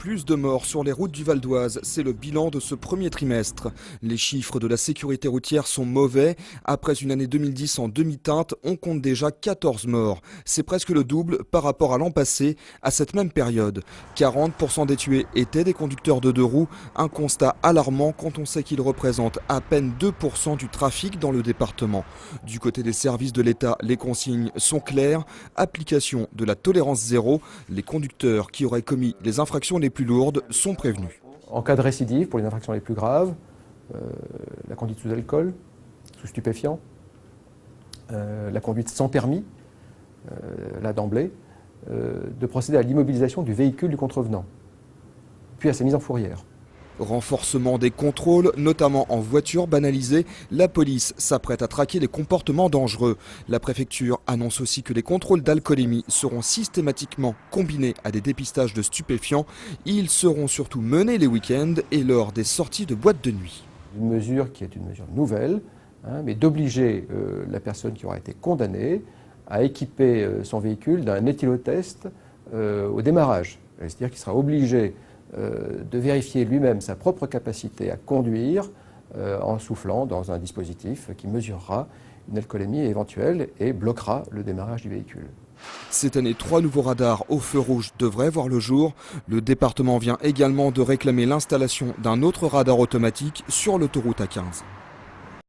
Plus de morts sur les routes du Val d'Oise, c'est le bilan de ce premier trimestre. Les chiffres de la sécurité routière sont mauvais. Après une année 2010 en demi-teinte, on compte déjà 14 morts. C'est presque le double par rapport à l'an passé, à cette même période. 40% des tués étaient des conducteurs de deux roues, un constat alarmant quand on sait qu'ils représentent à peine 2% du trafic dans le département. Du côté des services de l'État, les consignes sont claires. Application de la tolérance zéro. Les conducteurs qui auraient commis les infractions les plus lourdes sont prévenus. En cas de récidive, pour les infractions les plus graves, la conduite sous alcool, sous stupéfiant, la conduite sans permis, là d'emblée, de procéder à l'immobilisation du véhicule du contrevenant, puis à sa mise en fourrière. Renforcement des contrôles, notamment en voiture banalisée, la police s'apprête à traquer les comportements dangereux. La préfecture annonce aussi que les contrôles d'alcoolémie seront systématiquement combinés à des dépistages de stupéfiants. Ils seront surtout menés les week-ends et lors des sorties de boîtes de nuit. Une mesure qui est une mesure nouvelle, mais d'obliger la personne qui aura été condamnée à équiper son véhicule d'un éthylotest au démarrage. C'est-à-dire qu'il sera obligé de vérifier lui-même sa propre capacité à conduire en soufflant dans un dispositif qui mesurera une alcoolémie éventuelle et bloquera le démarrage du véhicule. Cette année, 3 nouveaux radars au feu rouge devraient voir le jour. Le département vient également de réclamer l'installation d'un autre radar automatique sur l'autoroute A15.